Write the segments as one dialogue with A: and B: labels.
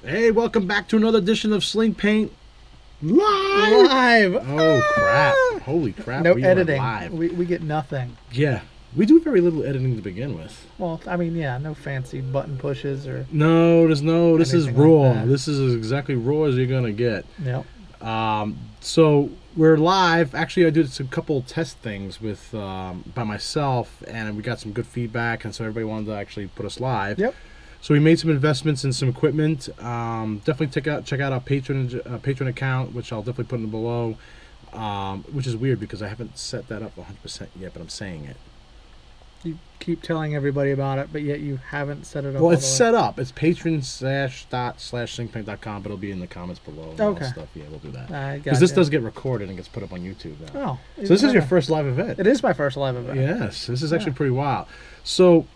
A: Hey, welcome back to another edition of SlingPaint
B: Live.
A: Oh crap! Holy crap!
B: No
A: we are
B: editing.
A: live.
B: We get nothing.
A: Yeah, we do very little editing to begin with.
B: Well, I mean, yeah, no fancy button pushes or.
A: No, there's no. This is
B: Anything
A: raw.
B: like that.
A: This is exactly raw as you're gonna get.
B: Yep.
A: So we're live. Actually, I did a couple test things with by myself, and we got some good feedback, and so everybody wanted to actually put us live.
B: Yep.
A: So we made some investments in some equipment. Definitely check out our Patreon account, which I'll definitely put in below. Which is weird because I haven't set that up 100% yet, but I'm saying it.
B: You keep telling everybody about it, but yet you haven't set it up.
A: Well, it's set up. It's patron.com/slingpaint.com, but it'll be in the comments below. And all that stuff. Yeah, we'll do that.
B: Because
A: this does get recorded and gets put up on YouTube now.
B: Oh.
A: So this is your first live event.
B: It is my first live event.
A: Yes, this is actually pretty wild. So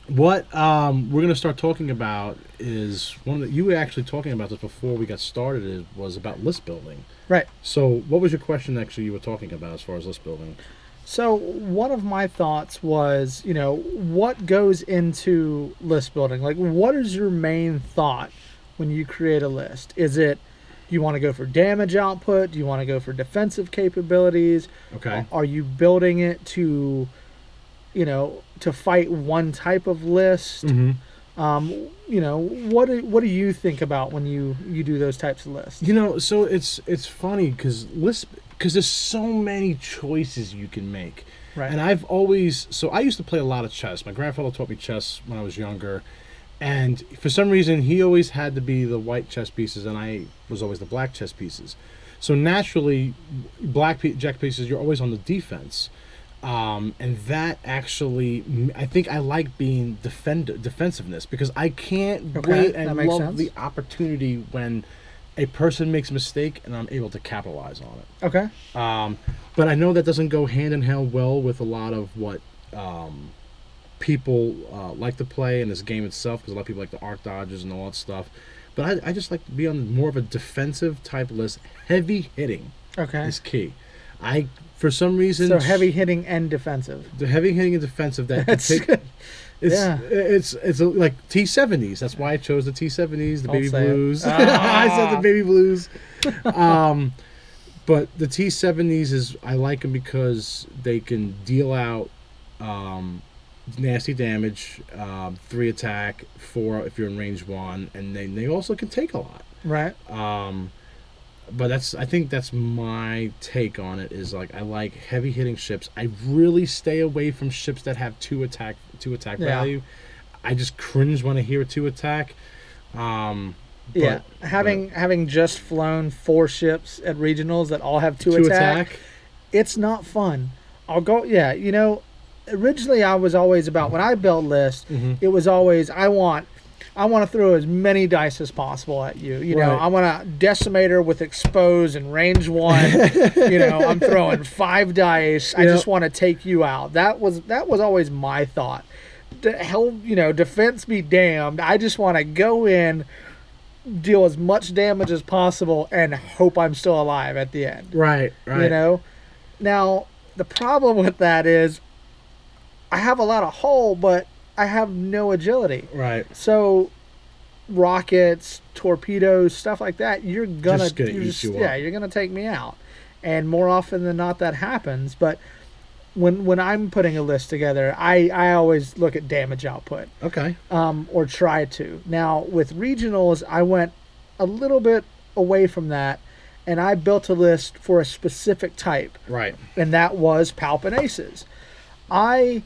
A: what we're going to start talking about is you were actually talking about this before we got started. Was about list building.
B: Right.
A: So what was your question actually you were talking about as far as list building?
B: So one of my thoughts was, what goes into list building? Like, what is your main thought when you create a list? Is it you want to go for damage output? Do you want to go for defensive capabilities?
A: Okay.
B: Are you building it to, to fight one type of list?
A: Mm-hmm.
B: What do you think about when you do those types of lists?
A: So it's funny because there's so many choices you can make.
B: Right.
A: And I used to play a lot of chess. My grandfather taught me chess when I was younger, and for some reason he always had to be the white chess pieces, and I was always the black chess pieces. So naturally, jack pieces, you're always on the defense. And that actually, I think I like being defensiveness because I can't wait and love the opportunity when a person makes a mistake and I'm able to capitalize on it.
B: Okay.
A: But I know that doesn't go hand in hand well with a lot of what people like to play in this game itself, because a lot of people like the arc dodges and all that stuff. But I just like to be on more of a defensive type list. Heavy hitting is key. For some reason,
B: so heavy hitting and defensive.
A: The heavy hitting and defensive it's like T70s. That's why I chose the T70s, the baby blues. I said the baby blues. But the T70s I like them because they can deal out nasty damage, 3 attack, 4 if you're in range 1, and they also can take a lot.
B: Right.
A: But I think that's my take on it. Is like I like heavy hitting ships. I really stay away from ships that have 2 attack value. I just cringe when I hear 2 attack.
B: Having just flown 4 ships at regionals that all have 2 attack, it's not fun. I'll go. Yeah, originally I was always about when I built lists. Mm-hmm. It was always I want to throw as many dice as possible at you. Right. I want a decimator with expose and range 1. I'm throwing 5 dice. I just want to take you out. That was always my thought. Defense be damned. I just want to go in, deal as much damage as possible, and hope I'm still alive at the end.
A: Right.
B: Now, the problem with that is I have a lot of hull, but I have no agility.
A: Right.
B: So rockets, torpedoes, stuff like that, you're gonna
A: eat you up.
B: You're gonna take me out. And more often than not that happens. But when I'm putting a list together, I always look at damage output.
A: Okay.
B: Or try to. Now with regionals I went a little bit away from that, and I built a list for a specific type.
A: Right.
B: And that was Palpin Aces. I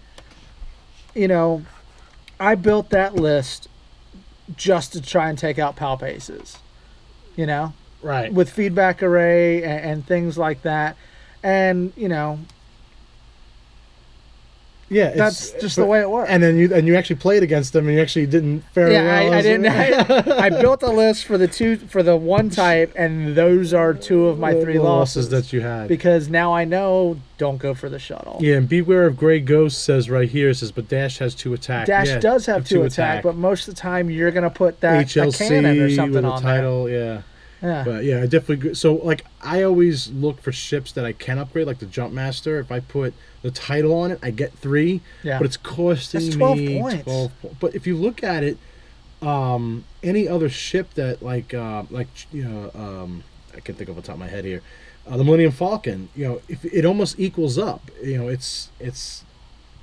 B: built that list just to try and take out Palp Aces,
A: right,
B: with feedback array and things like that, and that's just the way it works.
A: And then you actually played against them, and you actually didn't fare well.
B: I didn't. I built a list for the 1 type, and those are 2 of my 3 losses
A: that you had.
B: Because now I know don't go for the shuttle.
A: Yeah, and beware of Gray Ghost says right here. It says, but Dash has 2 attack.
B: Dash does have 2 attack, but most of the time you're gonna put that
A: HLC
B: a cannon or something
A: with a
B: on
A: title.
B: there.
A: Yeah. But yeah, I definitely. So like, I always look for ships that I can upgrade, like the Jumpmaster. If I put the title on it, I get 3.
B: Yeah.
A: But it's costing
B: That's 12
A: me
B: points.
A: 12. But if you look at it, Any other ship that I can think of off the top of my head here. The Millennium Falcon, if it almost equals up.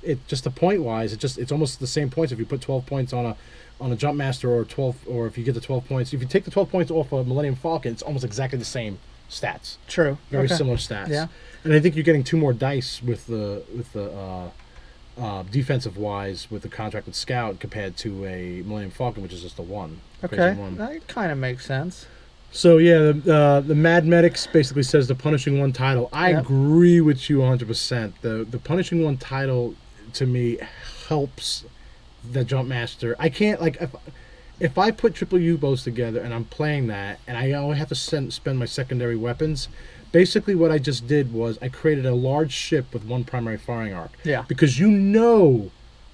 A: It just the point wise, it's almost the same points. If you put 12 points on a Jump Master, or 12, or if you get the 12 points, if you take the 12 points off a Millennium Falcon, it's almost exactly the same stats.
B: True.
A: Very similar stats.
B: Yeah.
A: And I think you're getting 2 more dice with the defensive wise with the contracted scout compared to a Millennium Falcon, which is just a 1.
B: Okay,
A: One.
B: that kind of makes sense.
A: So yeah, the Mad Medics basically says the Punishing One title. I agree with you 100%. The Punishing One title to me helps the Jump Master. I can't if I put triple U-boats together and I'm playing that and I only have to spend my secondary weapons. Basically, what I just did was I created a large ship with 1 primary firing arc.
B: Yeah.
A: Because the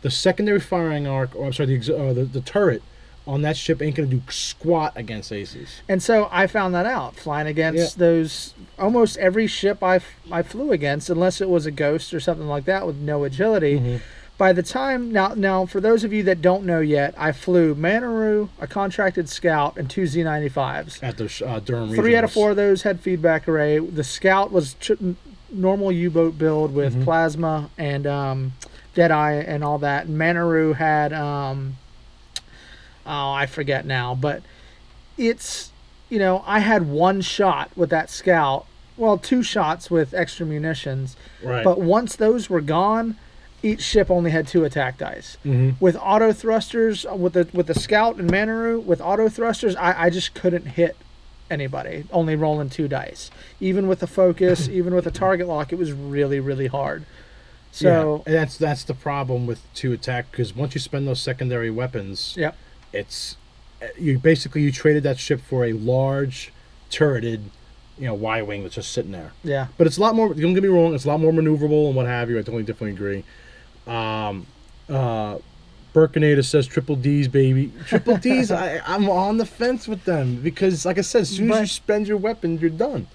A: secondary firing arc, or I'm sorry, the turret on that ship ain't gonna do squat against aces.
B: And so I found that out flying against those. Almost every ship I flew against, unless it was a ghost or something like that with no agility.
A: Mm-hmm.
B: By the time now, for those of you that don't know yet, I flew Manaru, a contracted scout, and 2 Z95s.
A: At the Durham regionals.
B: 3 out of 4 of those had feedback array. The scout was normal U-boat build with plasma and Deadeye and all that. And Manaru had I forget now, but it's I had 1 shot with that scout. Well, 2 shots with extra munitions.
A: Right.
B: But once those were gone, each ship only had 2 attack dice.
A: Mm-hmm.
B: With auto thrusters, with the scout and Manaru, with auto thrusters, I just couldn't hit anybody. Only rolling 2 dice. Even with the focus, even with the target lock, it was really, really hard. So
A: and that's the problem with 2 attack, because once you spend those secondary weapons, it's you traded that ship for a large turreted Y-wing that's just sitting there.
B: Yeah.
A: But it's a lot more, don't get me wrong, it's a lot more maneuverable and what have you. I totally definitely agree. Burkinator says triple D's, baby. Triple D's, I'm on the fence with them because, like I said, as soon as you spend your weapon, you're done.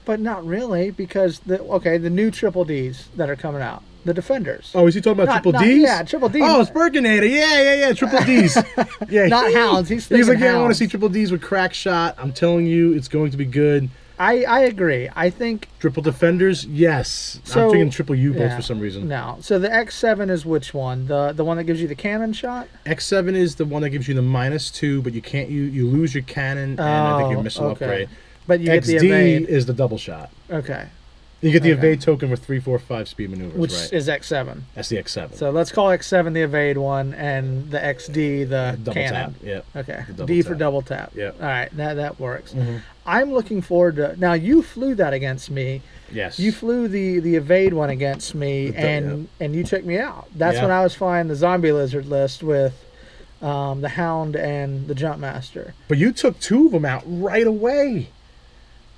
B: But not really, because the new triple D's that are coming out, the Defenders.
A: Oh, is he talking about triple D's?
B: Yeah, triple D's.
A: Oh, it's Burkinator. Yeah, triple D's. Yeah,
B: not Hounds. He's
A: like,
B: Hounds.
A: I want to see triple D's with crack shot. I'm telling you, it's going to be good.
B: I agree. I think
A: triple Defenders, yes. I'm thinking triple U-boats for some reason.
B: No. So the X7 is which one? The one that gives you the cannon shot?
A: X7 is the one that gives you the -2, but you can't you lose your cannon and I think your missile upgrade.
B: But you
A: XD
B: get the evade.
A: Is the double shot.
B: Okay.
A: You get the evade token with 3, 4, 5 speed maneuvers,
B: which
A: right?
B: is X7.
A: That's the X7.
B: So let's call X7 the evade one and the XD the
A: double
B: cannon.
A: Tap. Yeah.
B: Okay. D for
A: tap.
B: double tap.
A: Yeah.
B: All right. That works.
A: Mm-hmm.
B: I'm looking forward to. Now you flew that against me.
A: Yes.
B: You flew the evade one against me, and you took me out. That's when I was flying the zombie lizard list with the Hound and the Jump Master.
A: But you took 2 of them out right away.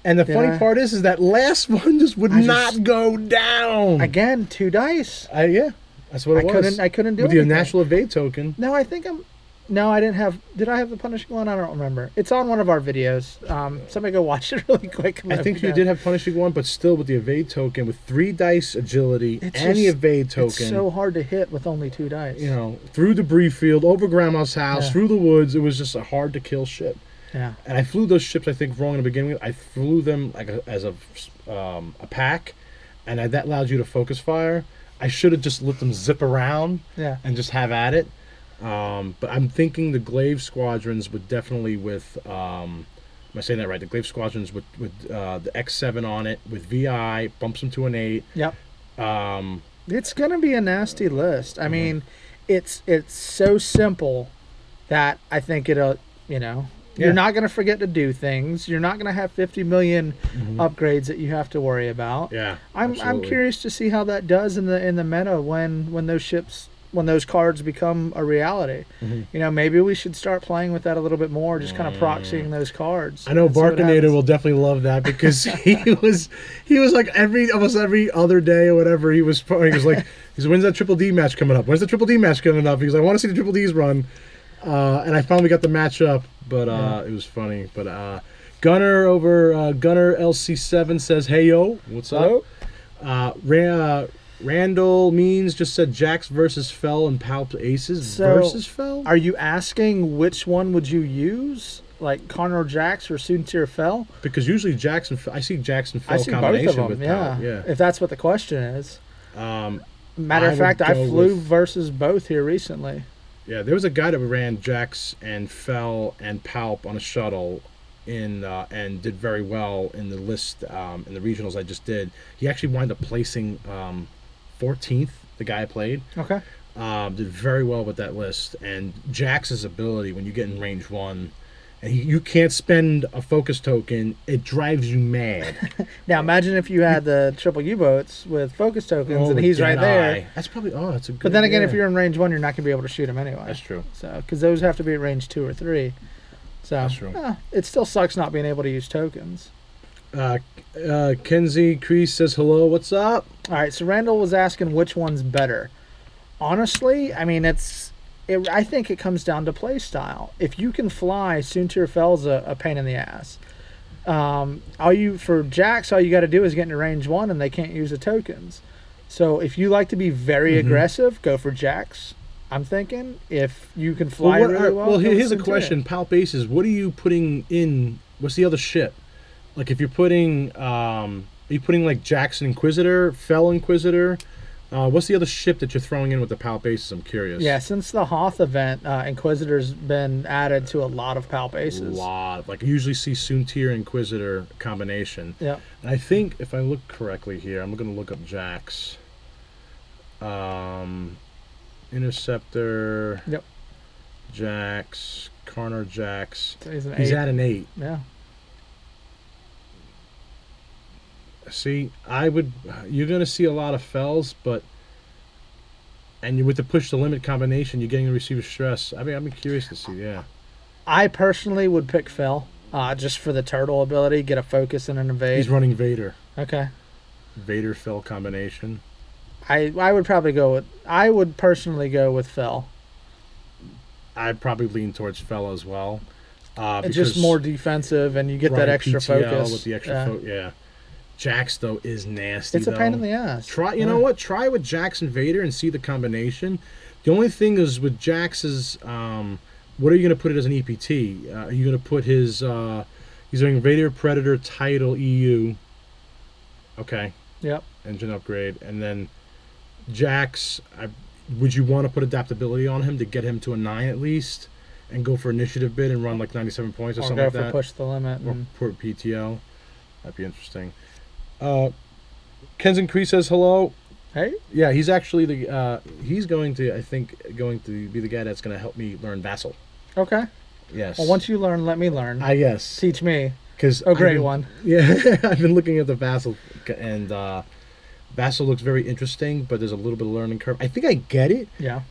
A: And the funny part is that last one just would not go down.
B: Again, 2 dice.
A: Yeah, that's what it was.
B: I couldn't do it.
A: With your natural evade token.
B: No, I think I'm. No, I didn't have. Did I have the punishing one? I don't remember. It's on one of our videos. Somebody go watch it really quick.
A: I think you did have punishing one, but still with the evade token, with 3 dice agility and the evade token.
B: It's so hard to hit with only 2 dice.
A: Through debris field, over grandma's house, through the woods. It was just a hard to kill ship.
B: Yeah.
A: And I flew those ships, I think, wrong in the beginning. I flew them as a pack, and that allowed you to focus fire. I should have just let them zip around and just have at it. But I'm thinking the Glaive Squadrons would definitely am I saying that right? The Glaive Squadrons with the X7 on it, with VI, bumps them to an 8.
B: Yep. It's going to be a nasty list. I mean, it's so simple that I think it'll, You're not going to forget to do things. You're not going to have 50 million upgrades that you have to worry about.
A: Yeah,
B: I'm curious to see how that does in the meta when those cards become a reality. Maybe we should start playing with that a little bit more, just kind of proxying those cards.
A: I know Barkinator will definitely love that because he was like almost every other day or whatever he was like, when's that triple D match coming up? When's the triple D match coming up? He's like, I want to see the triple Ds run. And I finally got the match up, but it was funny. But Gunner over Gunner LC7 says, "Hey yo, what's up?" Randall Means just said Jax versus Fell and Palp Aces versus Fell.
B: Are you asking which one would you use? Like Connor Jax or Soontir Fell?
A: Because usually Jax and I see Jax and Fell
B: I see
A: combination
B: both of them,
A: with
B: yeah.
A: Palp. Yeah.
B: If that's what the question is. Matter
A: I
B: of fact,
A: would
B: I
A: go
B: flew
A: with-
B: versus both here recently.
A: Yeah, there was a guy that ran Jax and Fell and Palp on a shuttle and did very well in the list in the regionals I just did. He actually wound up placing 14th, the guy I played.
B: Okay.
A: Did very well with that list. And Jax's ability when you get in range 1 and you can't spend a focus token, it drives you mad.
B: Now imagine if you had the triple U-boats with focus tokens and
A: with
B: he's right
A: Dead
B: there.
A: Eye. That's probably that's a good.
B: But then again, if
A: yeah.
B: you're in range 1, you're not going to be able to shoot him anyway.
A: That's true.
B: So, because those have to be at range 2 or 3. So,
A: That's true.
B: It still sucks not being able to use tokens.
A: Kenzie Crease says hello. What's up?
B: All right, so Randall was asking which one's better. Honestly, I mean, I think it comes down to play style. If you can fly, Soontir Fell's a pain in the ass. For Jax, all you got to do is get into range 1, and they can't use the tokens. So if you like to be very aggressive, go for Jax. I'm thinking if you can fly really well.
A: Well,
B: go
A: here's a
B: with Soontir.
A: question. Palp Aces, what are you putting in? What's the other ship? Like if you're putting, are you putting like Jackson Inquisitor, Fell Inquisitor? What's the other ship that you're throwing in with the Palp Aces? I'm curious.
B: Yeah, since the Hoth event, Inquisitor's been added to a lot of Palp Aces.
A: A lot. Like I usually see Soontir Inquisitor combination.
B: Yeah.
A: And I think if I look correctly here, I'm going to look up Jax. Interceptor.
B: Yep.
A: Jax. Carner Jax.
B: So he's
A: He's at an 8.
B: Yeah.
A: See, you're going to see a lot of Fells, and with the push the limit combination, you're getting the receiver stress. I mean, I'm curious to see, yeah.
B: I personally would pick Fell, just for the turtle ability, get a focus and an evade.
A: He's running Vader.
B: Okay.
A: Vader Fell combination.
B: I would personally go with Fell.
A: I'd probably lean towards Fell as well.
B: It's just more defensive, and you get that extra
A: PTL
B: focus.
A: with the extra yeah. Jax though is nasty.
B: It's a pain in the ass.
A: You know what? Try with Jax and Vader and see the combination. The only thing is with Jax's, what are you going to put it as an EPT? Are you going to put his? He's doing Vader Predator Title EU. Okay.
B: Yep.
A: Engine upgrade, and then Jax. Would you want to put adaptability on him to get him to a 9 at least, and go for initiative bid and run like 97 points or something like that?
B: Or go for push the limit.
A: Or put PTO. That'd be interesting. Kenzen Cree says hello.
B: Hey.
A: Yeah, he's actually he's going to be the guy that's going to help me learn Vassal.
B: Okay.
A: Yes.
B: Well, once you learn, let me learn.
A: Yes.
B: Teach me.
A: Because
B: great one.
A: Yeah, I've been looking at the Vassal, and Vassal looks very interesting, but there's a little bit of learning curve. I think I get it.
B: Yeah.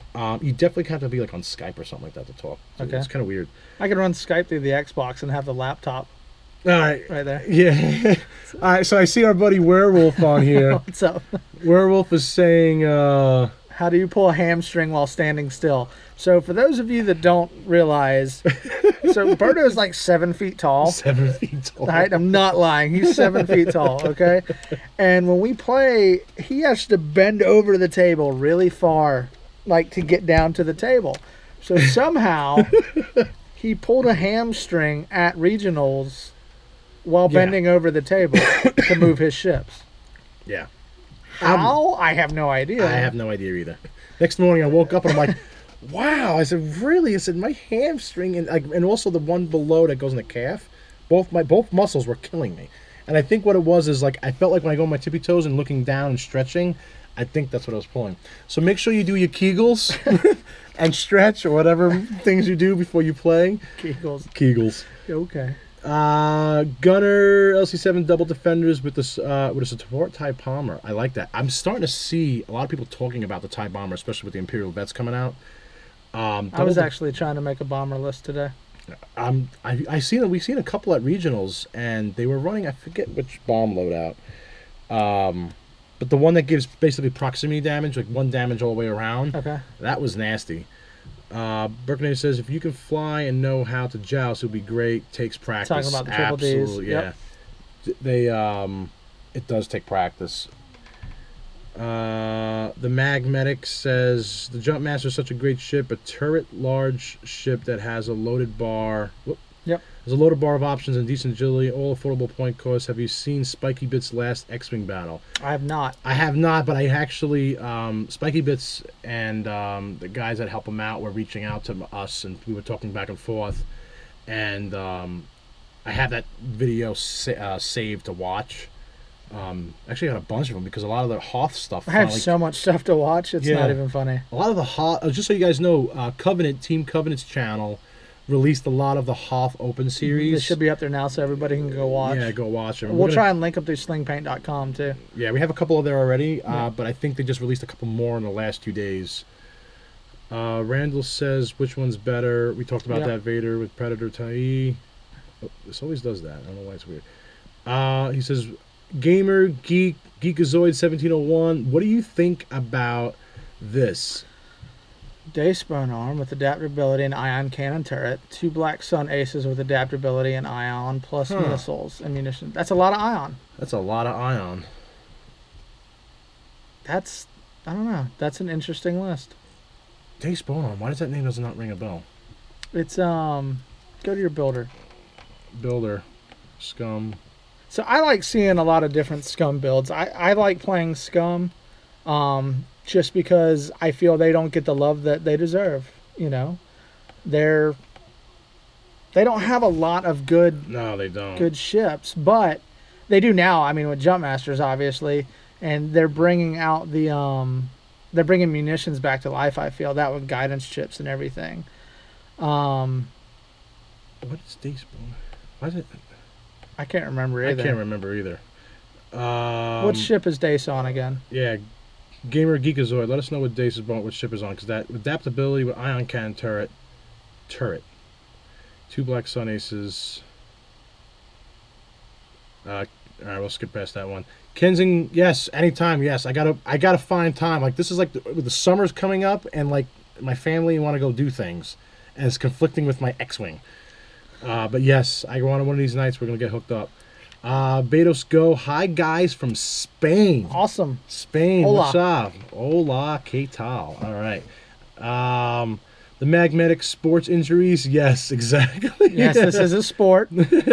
A: You definitely have to be like on Skype or something like that to talk. So
B: okay.
A: It's kind of weird.
B: I can run Skype through the Xbox and have the laptop.
A: All right.
B: Right there.
A: Yeah. All right. So I see our buddy Werewolf on here.
B: What's up?
A: Werewolf is saying,
B: how do you pull a hamstring while standing still? So for those of you that don't realize, so Berto is like 7 feet tall.
A: 7 feet tall.
B: Right? I'm not lying. He's 7 feet tall, okay? And when we play, he has to bend over the table really far, like to get down to the table. So somehow he pulled a hamstring at regionals while bending over the table to move his ships.
A: Yeah.
B: How? I have no idea.
A: I have no idea either. Next morning I woke up and I'm like, wow. I said, really? I said, my hamstring and also the one below that goes in the calf, both muscles were killing me. And I think what it was is like I felt like when I go on my tippy toes and looking down and stretching, I think that's what I was pulling. So make sure you do your Kegels and stretch or whatever things you do before you play. Kegels.
B: Okay.
A: Gunner LC7 double defenders with a support TIE bomber. I like that. I'm starting to see a lot of people talking about the TIE bomber, especially with the Imperial vets coming out.
B: I was actually trying to make a bomber list today.
A: We've seen a couple at regionals, and they were running, I forget which bomb loadout. But the one that gives basically proximity damage, like 1 damage all the way around.
B: Okay.
A: That was nasty. Birkney says, if you can fly and know how to joust, it would be great. Takes practice.
B: Talking about the triple
A: Absolutely,
B: Ds.
A: Yeah.
B: Yep.
A: They it does take practice. The Magnetic says the Jumpmaster is such a great ship, a turret large ship that has a loaded bar.
B: Yep.
A: There's a loaded bar of options and decent agility, all affordable point costs. Have you seen Spiky Bit's last X-Wing battle?
B: I have not.
A: I have not, but I actually, Spiky Bits and the guys that help him out were reaching out to us, and we were talking back and forth. And I have that video saved to watch. Actually, I got a bunch of them because a lot of the Hoth stuff.
B: I have so much stuff to watch. It's not even funny.
A: A lot of the Hoth. Just so you guys know, Team Covenant's channel released a lot of the Hoth Open series.
B: It should be up there now, so everybody can go watch.
A: Yeah, go watch them.
B: We'll try and link them through SlingPaint.com too.
A: Yeah, we have a couple of there already, but I think they just released a couple more in the last 2 days. Randall says, which one's better? We talked about that Vader with Predator Tai. Oh, this always does that. I don't know why it's weird. He says, Gamer Geek Geekazoid 1701. What do you think about this?
B: Dayspawn arm with adaptability and ion cannon turret. 2 Black Sun aces with adaptability and ion plus missiles and munitions. That's a lot of ion.
A: That's a lot of ion.
B: I don't know. That's an interesting list.
A: Dayspawn arm. Why does that name does not ring a bell?
B: It's go to your builder.
A: Builder. Scum.
B: So I like seeing a lot of different Scum builds. I like playing Scum. Just because I feel they don't get the love that they deserve. You know, they don't have a lot of good.
A: No, they don't.
B: Good ships, but they do now. I mean, with Jumpmasters, obviously, and they're bringing out they're bringing munitions back to life. I feel that with guidance chips and everything.
A: What is Dayspawn? Why is it?
B: I can't remember either.
A: I can't remember either.
B: What ship is Dace on again?
A: Yeah. Gamer Geekazoid, let us know what Dace is on, what ship is on, because that adaptability with ion cannon turret. 2 Black Sun aces. All right, we'll skip past that one. Kensing, yes, anytime, yes. I gotta find time. Like this is like the summer's coming up, and like my family want to go do things, and it's conflicting with my X-wing. But yes, I go on one of these nights. We're gonna get hooked up. Betos Go. Hi, guys from Spain.
B: Awesome.
A: Spain.
B: Hola.
A: What's up? Hola, ¿qué tal? All right. The Magnetic sports injuries. Yes, exactly.
B: Yes, this is a sport.
A: It's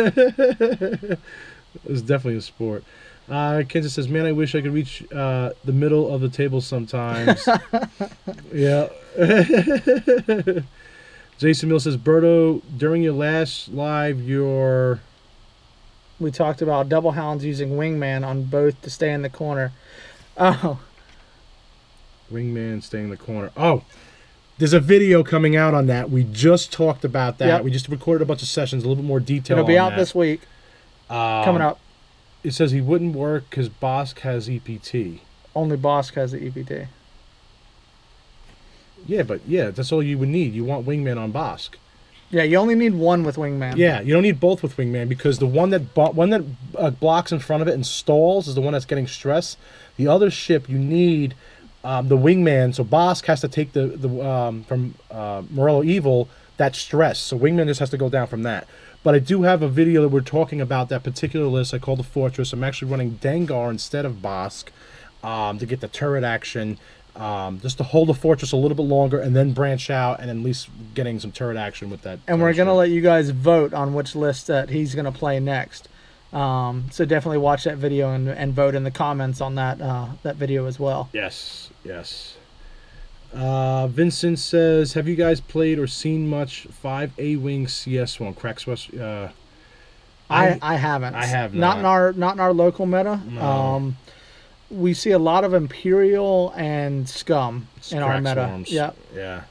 A: definitely a sport. Kansas says, man, I wish I could reach the middle of the table sometimes. Yeah. Jason Mill says, Berto, during your last live,
B: we talked about double hounds using wingman on both to stay in the corner. Oh.
A: Wingman staying in the corner. Oh, there's a video coming out on that. We just talked about that. Yep. We just recorded a bunch of sessions, a little bit more detail.
B: It'll be out this week. Coming up.
A: It says he wouldn't work because Bosk has EPT.
B: Only Bosk has the EPT.
A: Yeah, but that's all you would need. You want wingman on Bosk.
B: Yeah, you only need one with wingman.
A: Yeah, you don't need both with wingman because the one that blocks in front of it and stalls is the one that's getting stress. The other ship you need the wingman, so Bosk has to take from Morello Evil that stress. So wingman just has to go down from that. But I do have a video that we're talking about that particular list. I call the Fortress. I'm actually running Dengar instead of Bosk to get the turret action. Just to hold the Fortress a little bit longer and then branch out and at least getting some turret action with that.
B: And we're going to let you guys vote on which list that he's going to play next. So definitely watch that video and vote in the comments on that video as well.
A: Yes, yes. Vincent says, have you guys played or seen much 5A Wing CS1? Cracks West.
B: I haven't.
A: I have not.
B: Not in our local meta.
A: No.
B: We see a lot of Imperial and Scum in our meta.
A: Swarms.
B: Yep.
A: Yeah.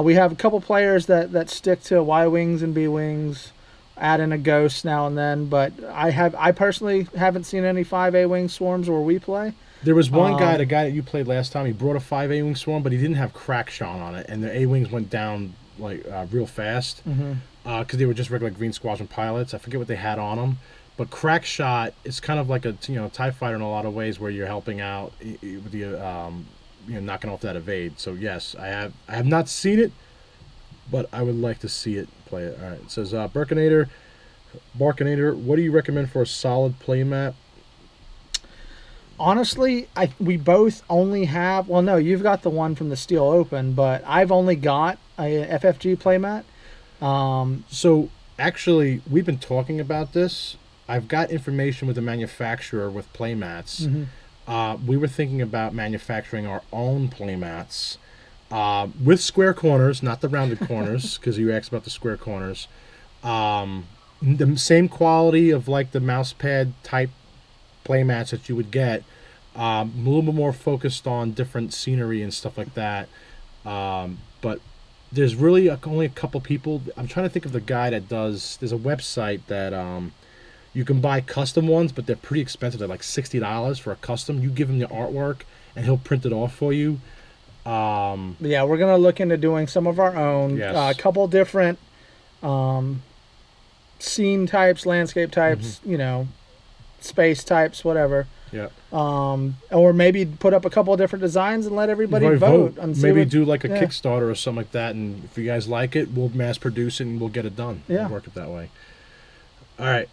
B: We have a couple players that stick to Y Wings and B Wings, add in a Ghost now and then, but I personally haven't seen any 5A Wing swarms where we play.
A: There was one guy, the guy that you played last time, he brought a 5A Wing swarm, but he didn't have crack shot on it, and the A Wings went down like real fast because they were just regular Green Squadron pilots. I forget what they had on them. But crack shot is kind of like a TIE fighter in a lot of ways where you're helping out with the knocking off that evade. So yes, I have not seen it, but I would like to see it play it. All right, it says Barkinator, what do you recommend for a solid play map?
B: Honestly, we both only have. Well, no, you've got the one from the Steel Open, but I've only got a FFG playmat.
A: So actually, we've been talking about this. I've got information with the manufacturer with playmats. We were thinking about manufacturing our own playmats with square corners, not the rounded corners, because you asked about the square corners. The same quality of like the mouse pad type playmats that you would get. A little bit more focused on different scenery and stuff like that. But there's really only a couple people. I'm trying to think of the guy that does. There's a website that you can buy custom ones, but they're pretty expensive. They're like $60 for a custom. You give him the artwork, and he'll print it off for you.
B: Yeah, we're gonna look into doing some of our own.
A: Yes.
B: A couple different scene types, landscape types. You know, space types, whatever.
A: Yeah.
B: Or maybe put up a couple of different designs and let everybody vote. And
A: maybe do like a Kickstarter or something like that, and if you guys like it, we'll mass produce it and we'll get it done.
B: Yeah.
A: We'll work it that way. All right.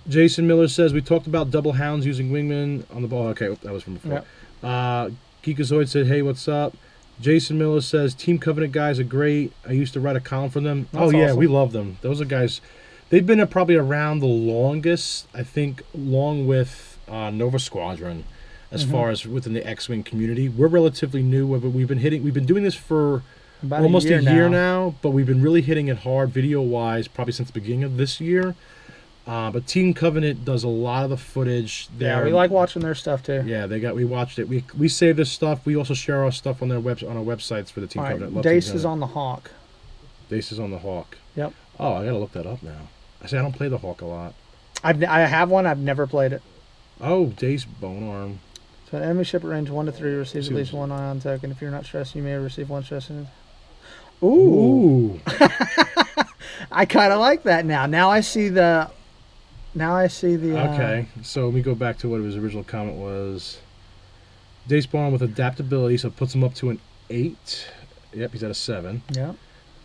A: Jason Miller says we talked about double hounds using wingmen on the ball. Okay, that was from before.
B: Yep.
A: Geekazoid said, "Hey, what's up?" Jason Miller says Team Covenant guys are great. I used to write a column for them.
B: That's
A: yeah,
B: awesome.
A: we love them. Those are guys. They've been probably around the longest, I think, along with Nova Squadron, as far as within the X-Wing community. We're relatively new. We've been doing this for
B: About
A: almost a year
B: now.
A: now, but we've been really hitting it hard video-wise probably since the beginning of this year. But Team Covenant does a lot of the footage.
B: Yeah, we like watching their stuff too.
A: Yeah, we watched it. We save this stuff. We also share our stuff on our websites for the Team
B: All
A: Covenant.
B: right,
A: Love
B: Dace
A: Team
B: is
A: Covenant.
B: on the Hawk.
A: Dace is on the Hawk.
B: Yep.
A: Oh, I gotta look that up now. I say I don't play the Hawk a lot.
B: I have one. I've never played it.
A: Oh, Dace Bone Arm.
B: So an enemy ship at range 1 to 3 receives at least one ion token. If you're not stressed, you may receive one stress. Ooh. I kind of like that now. Now I see the.
A: Okay, so let me go back to what his original comment was. Dace Bone Arm with adaptability, so it puts him up to an 8. Yep, he's at a 7.
B: Yeah.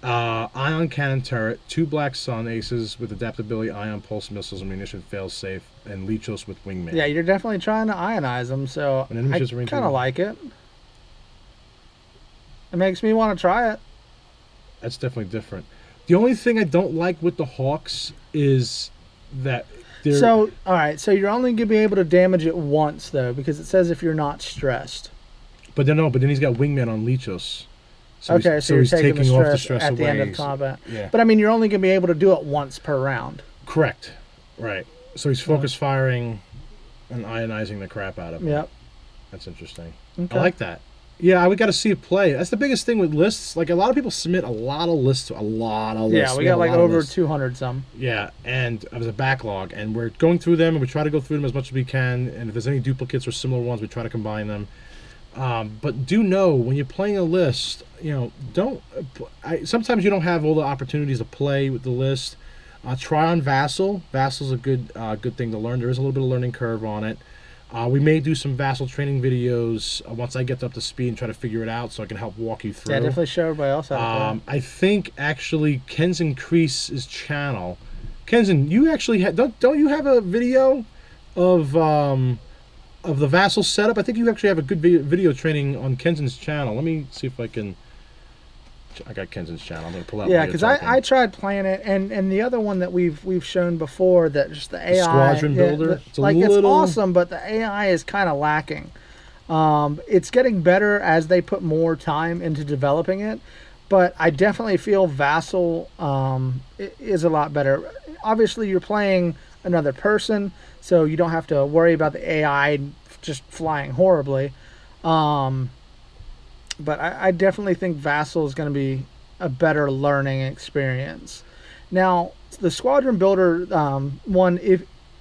A: Ion cannon turret, 2 Black Sun aces with adaptability, ion pulse missiles, ammunition, fail safe, and Leechos with wingman.
B: Yeah, you're definitely trying to ionize them, so I kind of like it. It makes me want to try it.
A: That's definitely different. The only thing I don't like with the Hawks is that they're...
B: So, all right, so you're only going to be able to damage it once, though, because it says if you're not stressed.
A: But then he's got wingman on Leechos.
B: So you're taking off the stress at the end of combat.
A: Yeah.
B: But I mean, you're only going to be able to do it once per round.
A: Correct. Right. So he's focus firing and ionizing the crap out of him.
B: Yep.
A: That's interesting.
B: Okay.
A: I like that. Yeah, we got to see it play. That's the biggest thing with lists. Like a lot of people submit a lot of lists.
B: Yeah, we got like over 200 some.
A: Yeah, and it was a backlog, and we're going through them, and we try to go through them as much as we can. And if there's any duplicates or similar ones, we try to combine them. But do know when you're playing a list, sometimes you don't have all the opportunities to play with the list. Try on Vassal. Vassal's a good thing to learn. There is a little bit of learning curve on it. We may do some Vassal training videos once I get up to speed and try to figure it out so I can help walk you through.
B: Yeah, definitely show everybody else how to play.
A: I think actually Kenzen Crease's channel. Kenzen, you actually don't you have a video of the Vassal setup? I think you actually have a good video training on Kenzen's channel. Let me see if I can. I got Kenzen's channel. I'm gonna pull out.
B: Yeah, because I tried playing it, and the other one that we've shown before, that just the AI
A: Squadron Builder.
B: It's awesome, but the AI is kind of lacking. It's getting better as they put more time into developing it, but I definitely feel Vassal is a lot better. Obviously, you're playing another person, so you don't have to worry about the AI just flying horribly. But I definitely think Vassal is going to be a better learning experience. Now, the Squadron Builder one,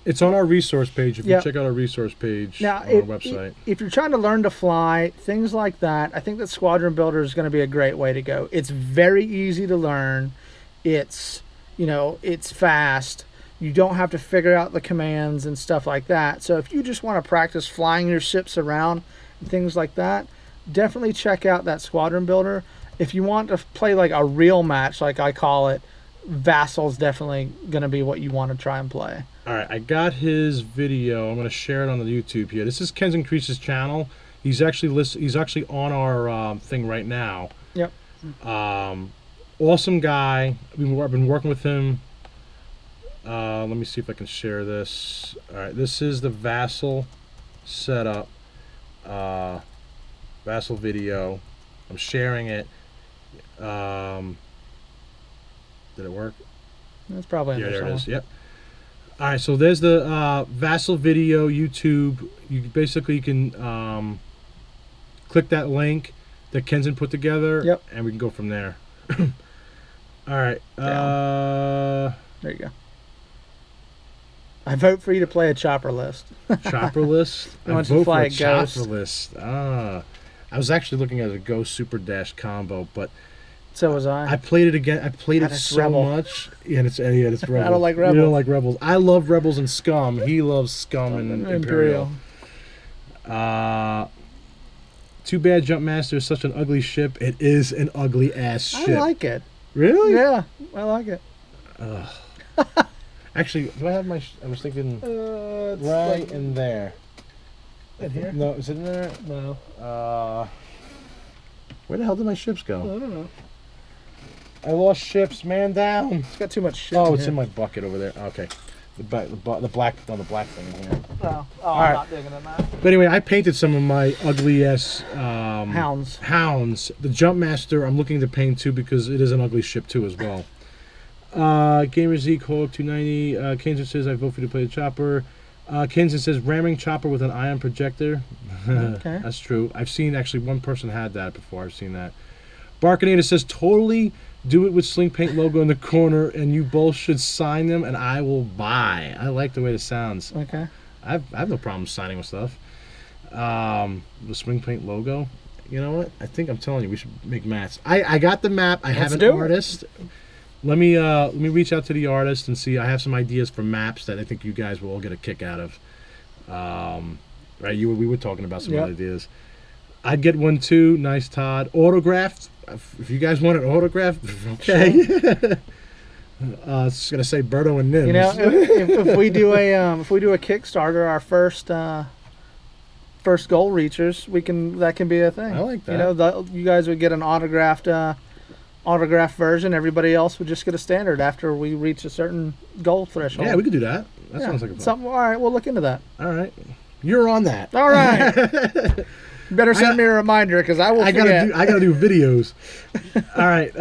A: it's on our resource page. If you check out our resource page on our website.
B: If you're trying to learn to fly, things like that, I think that Squadron Builder is going to be a great way to go. It's very easy to learn. It's fast. You don't have to figure out the commands and stuff like that. So if you just want to practice flying your ships around and things like that, definitely check out that Squadron Builder. If you want to play like a real match, like I call it, Vassal's definitely going to be what you want to try and play.
A: All right, I got his video. I'm going to share it on the YouTube here. This is Ken's and Crease's channel. He's actually He's actually on our thing right now.
B: Yep.
A: Awesome guy. I've been working with him. Let me see if I can share this. All right, this is the Vassal setup. Vassal video. I'm sharing it. Did it work?
B: That's probably
A: there it is. Yep. All right, so there's the Vassal video YouTube. You can click that link that Ken's put together.
B: Yep.
A: And we can go from there. All right.
B: There you go. I vote for you to play a chopper list.
A: Chopper list?
B: I vote for a
A: chopper list. I was actually looking at a Ghost Super Dash combo, but
B: so was I.
A: I played it again. I played it so
B: Rebel.
A: much. Yeah, it's Rebel.
B: I don't like Rebel.
A: You don't like Rebels. I love Rebels and Scum. He loves Scum and Imperial. Too bad Jumpmaster is such an ugly ship. It is an ugly ass ship.
B: I like it.
A: Really?
B: Yeah, I like it.
A: Actually, do I have my... I was thinking right in there.
B: In here?
A: No, is it in there? No. Where the hell did my ships go?
B: I don't know.
A: I lost ships. Man down.
B: It's got too much shit.
A: Oh, it's in my bucket over there. Okay. The black thing in here.
B: Oh,
A: All
B: I'm
A: right.
B: not digging in that.
A: But anyway, I painted some of my ugly ass
B: Hounds.
A: The Jumpmaster, I'm looking to paint too because it is an ugly ship too as well. Gamer Zeke Hawk 290. Kenzen says I vote for you to play the chopper. Kenzen says ramming chopper with an ion projector.
B: Okay.
A: That's true. I've seen actually one person had that before. I've seen that. Barkinator says totally do it with SlingPaint logo in the corner, and you both should sign them, and I will buy. I like the way this sounds.
B: Okay.
A: I have no problem signing with stuff. The SlingPaint logo. You know what? I think I'm telling you, we should make mats. I got the map. I have an artist. Let me reach out to the artist and see. I have some ideas for maps that I think you guys will all get a kick out of. Right? We were talking about some ideas. I'd get one too. Nice, Todd. Autographed. If you guys want it autographed, okay. It's gonna say Berto and Nymz.
B: You know, if we do a Kickstarter, our first goal reachers, that can be a thing.
A: I like that.
B: You know, you guys would get an autographed version. Everybody else would just get a standard after we reach a certain goal threshold.
A: Yeah, we could do that. That sounds like a fun.
B: All right, we'll look into that.
A: All right, you're on that.
B: All right. Better send me a reminder because I will forget.
A: I gotta do videos. All right.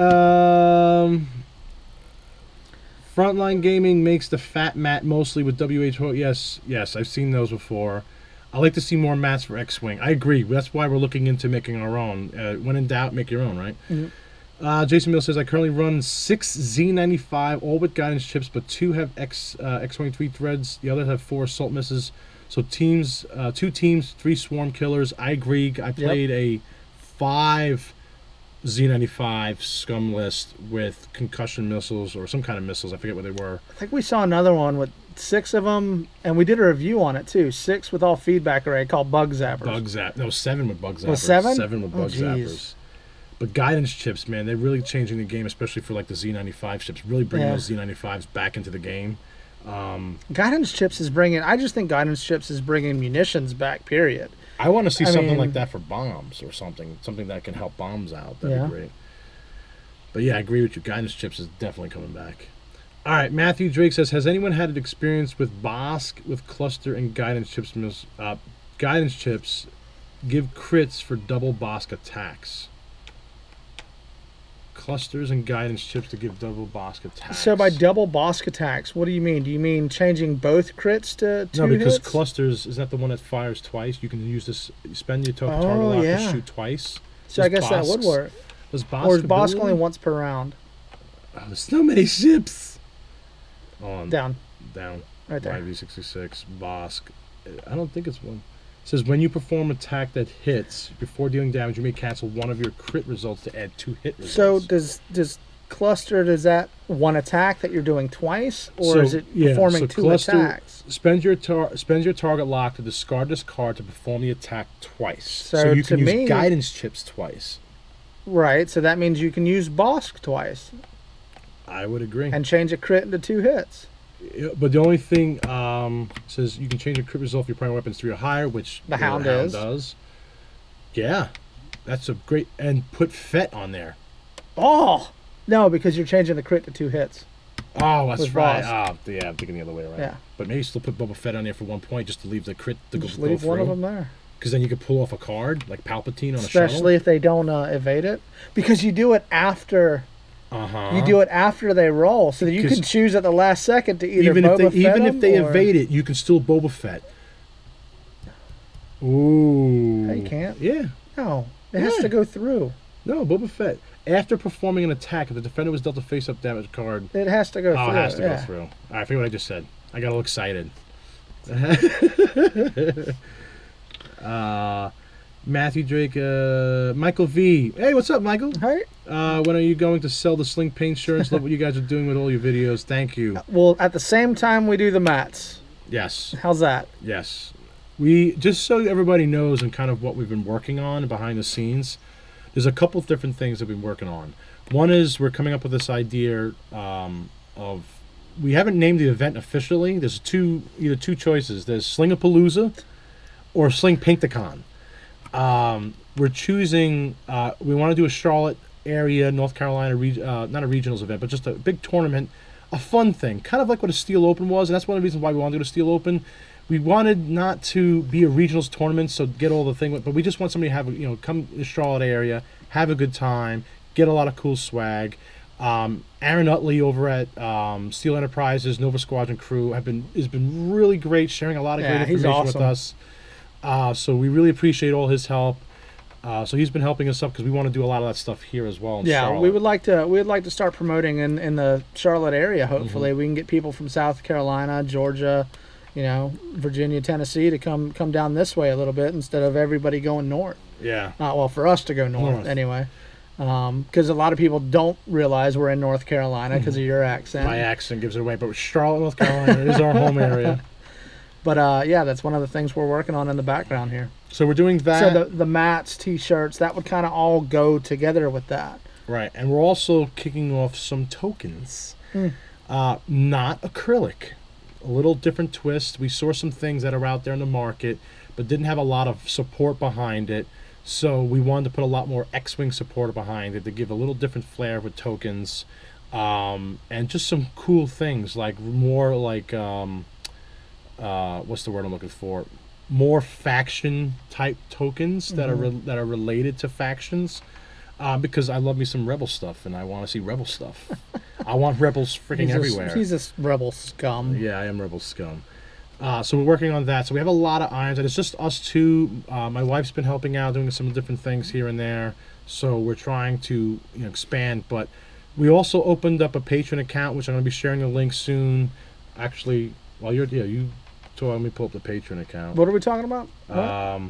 A: Frontline Gaming makes the fat mat mostly with WH. Yes, I've seen those before. I like to see more mats for X-Wing. I agree. That's why we're looking into making our own. When in doubt, make your own, right? Mm-hmm. Jason Mill says, I currently run 6 Z95, all with guidance chips, but 2 have X-Wing 3 threads. The others have 4 assault misses. So 2 teams, 3 swarm killers. I agree. I played a 5 Z95 scum list with concussion missiles or some kind of missiles. I forget what they were.
B: I think we saw another one with 6 of them, and we did a review on it too. 6 with all feedback array called Bug Zappers.
A: No, 7 with Bug Zappers.
B: Was 7?
A: 7 with Bug Zappers. But guidance chips, man, they're really changing the game, especially for like the Z95 chips. Really bringing those Z95s back into the game.
B: Guidance chips is bringing. I just think guidance chips is bringing munitions back. Period.
A: I want to see something like that for bombs or something that can help bombs out. That'd be great. But yeah, I agree with you. Guidance chips is definitely coming back. All right, Matthew Drake says, has anyone had an experience with Bosk with cluster and guidance chips? Guidance chips give crits for double Bosk attacks. Clusters and guidance chips to give double Bosk attacks.
B: So by double Bosk attacks, what do you mean? Do you mean changing both crits to 2
A: No, because
B: hits?
A: clusters is that the one that fires twice. You can use this. Spend your target lock to shoot twice.
B: So I guess that would work.
A: Does Bosk
B: or is Bosk only once per round?
A: Oh, there's so many ships.
B: Down. Right there.
A: 5v66 Bosk. I don't think it's one. It says when you perform an attack that hits before dealing damage, you may cancel one of your crit results to add 2 hit results.
B: So does cluster, does that one attack that you're doing twice, or is it performing 2 attacks?
A: Spend your target lock to discard this card to perform the attack twice. So you can use guidance chips twice.
B: Right. So that means you can use Bosk twice.
A: I would agree.
B: And change a crit into 2 hits.
A: But the only thing says you can change the crit result if your primary weapon's 3 or higher, which
B: The Hound
A: does. Yeah, that's a great. And put Fett on there.
B: Oh no, because you're changing the crit to 2 hits.
A: Oh, that's
B: With
A: right.
B: Ross.
A: Yeah, I'm thinking the other way around.
B: Yeah.
A: But maybe still put Boba Fett on there for 1 point just to leave the crit to
B: Just
A: go
B: leave
A: through.
B: one of them there.
A: Because then you could pull off a card like Palpatine on a
B: Especially if they don't evade it, because you do it after. You do it after they roll, so that you can choose at the last second to either
A: if they evade it, you can still Boba Fett. Ooh.
B: No, you can't.
A: Yeah.
B: No, it has to go through.
A: No, Boba Fett. After performing an attack, if the defender was dealt a face-up damage card,
B: it has to go through.
A: Oh, it has to go through. All right, I forget what I just said. I got all excited. Matthew Drake, Michael V. Hey, what's up, Michael?
B: Hey.
A: When are you going to sell the SlingPaint shirts? Love what you guys are doing with all your videos. Thank you.
B: Well, at the same time we do the mats.
A: Yes.
B: How's that?
A: Yes. We just so everybody knows and kind of what we've been working on behind the scenes. There's a couple different things that we've been working on. One is we're coming up with this idea of we haven't named the event officially. There's either two choices. There's Slingapalooza or SlingPaint-a-con. We're choosing. We want to do a Charlotte area, North Carolina, not a regionals event, but just a big tournament, a fun thing, kind of like what a Steel Open was, and that's one of the reasons why we wanted to go to Steel Open. We wanted not to be a regionals tournament, so get all the thing, but we just want somebody to have come to the Charlotte area, have a good time, get a lot of cool swag. Aaron Utley over at Steel Enterprises, Nova Squadron Crew has been really great, sharing a lot of great information with us. So we really appreciate all his help. So he's been helping us up because we want to do a lot of that stuff here as well. In Charlotte.
B: We would like to start promoting in the Charlotte area. Hopefully, we can get people from South Carolina, Georgia, Virginia, Tennessee to come down this way a little bit instead of everybody going north.
A: Yeah.
B: Well, for us to go north. Anyway. Because a lot of people don't realize we're in North Carolina because of your accent.
A: My accent gives it away, but Charlotte, North Carolina is our home area.
B: But that's one of the things we're working on in the background here.
A: So we're doing that.
B: So the mats, t-shirts, that would kind of all go together with that.
A: Right, and we're also kicking off some tokens. Not acrylic. A little different twist. We saw some things that are out there in the market, but didn't have a lot of support behind it. So we wanted to put a lot more X-Wing support behind it to give a little different flair with tokens. And just some cool things, like more like... what's the word I'm looking for? More faction type tokens that are related to factions, because I love me some Rebel stuff and I want to see Rebel stuff. I want Rebels freaking everywhere.
B: He's a Rebel scum.
A: Yeah, I am Rebel scum. So we're working on that. So we have a lot of irons, and it's just us two. My wife's been helping out, doing some different things here and there. So we're trying to expand, but we also opened up a Patreon account, which I'm going to be sharing a link soon. Actually, while so let me pull up the Patreon account.
B: What are we talking about?
A: But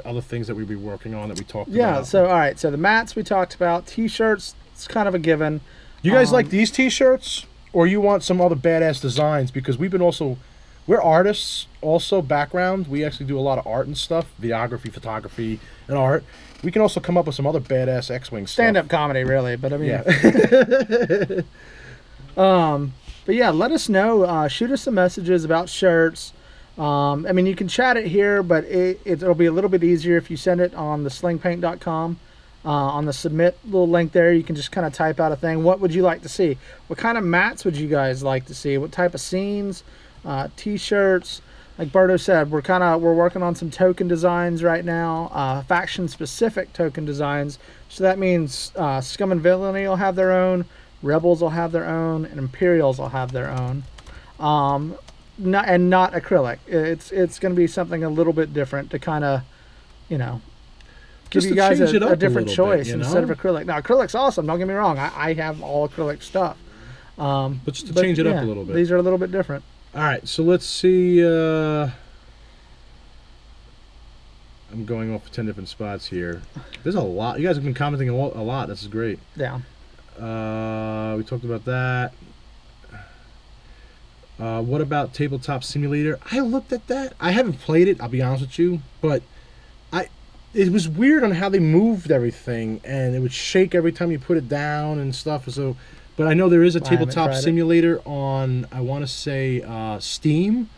A: other things that we'll be working on that we talked about.
B: Yeah, so all right, so the mats we talked about, t-shirts, it's kind of a given.
A: You guys like these t-shirts, or you want some other badass designs? Because we're artists also, background. We actually do a lot of art and stuff, videography, photography, and art. We can also come up with some other badass X-Wing stuff.
B: Stand-up comedy, really, but I mean...
A: Yeah.
B: But yeah, let us know. Shoot us some messages about shirts. I mean, you can chat it here, but it'll be a little bit easier if you send it on the slingpaint.com. On the submit little link there, you can just kind of type out a thing. What would you like to see? What kind of mats would you guys like to see? What type of scenes? T-shirts. Like Berto said, we're working on some token designs right now. Faction-specific token designs. So that means Scum and Villainy will have their own. Rebels will have their own, and Imperials will have their own, not acrylic. It's going to be something a little bit different to kind of, give you guys a different choice instead of acrylic. Now acrylic's awesome. Don't get me wrong. I have all acrylic stuff,
A: but just to change it up a little bit.
B: These are a little bit different.
A: All right, so let's see. I'm going off 10 different spots here. There's a lot. You guys have been commenting a lot. This is great.
B: Yeah.
A: We talked about that. What about Tabletop Simulator? I looked at that. I haven't played it, I'll be honest with you, but it was weird on how they moved everything, and it would shake every time you put it down and stuff. So But I know there is a
B: I haven't
A: tabletop
B: tried it.
A: simulator on, I want to say, Steam.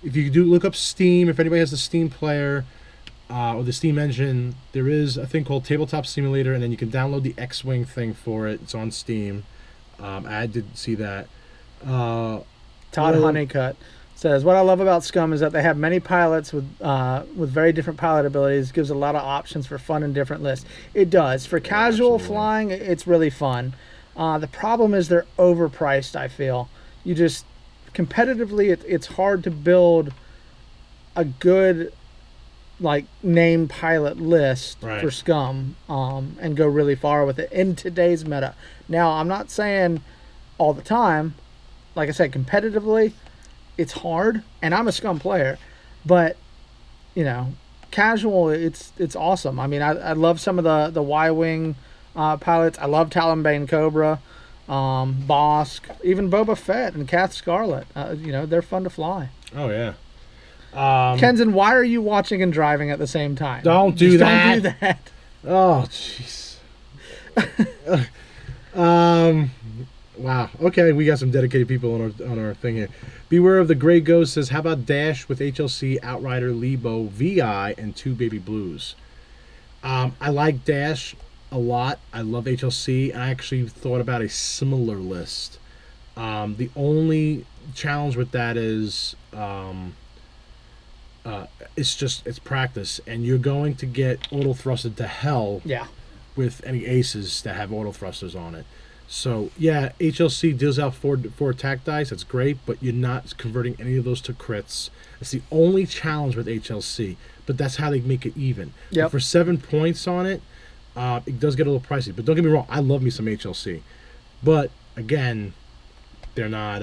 A: If you do look up Steam, if anybody has the Steam player or the Steam engine, there is a thing called Tabletop Simulator, and then you can download the X-Wing thing for it. It's on Steam. I did see that.
B: Todd
A: well-
B: Honeycutt says, "What I love about Scum is that they have many pilots with very different pilot abilities. Gives a lot of options for fun and different lists. It does. For casual
A: absolutely.
B: flying, it's really fun. The problem is they're overpriced. I feel you just competitively, it's hard to build a good like name pilot list
A: Right.
B: for Scum and go really far with it in today's meta. Now, I'm not saying all the time. Like I said, competitively, it's hard, and I'm a Scum player, but you know, casual, it's awesome. I mean, I love some of the Y-wing pilots. I love Talonbane Cobra, Bosk, even Boba Fett and Kath Scarlet. You know, they're fun to fly.
A: Oh, yeah.
B: Kenzen, why are you watching and driving at the same time?
A: Don't do
B: Just
A: that.
B: Don't do that.
A: Oh, jeez. Wow. Okay, we got some dedicated people on our thing here. Beware of the Gray Ghost says, how about Dash with HLC, Outrider, Lebo, VI, and 2 Baby Blues? I like Dash a lot. I love HLC, and I actually thought about a similar list. The only challenge with that is it's practice, and you're going to get auto thrusted to hell
B: Yeah.
A: with any aces that have auto thrusters on it. So yeah, HLC deals out four attack dice. That's great, but you're not converting any of those to crits. It's the only challenge with HLC, but that's how they make it even.
B: Yep.
A: But for 7 points on it, it does get a little pricey. But don't get me wrong, I love me some HLC. But again, they're not.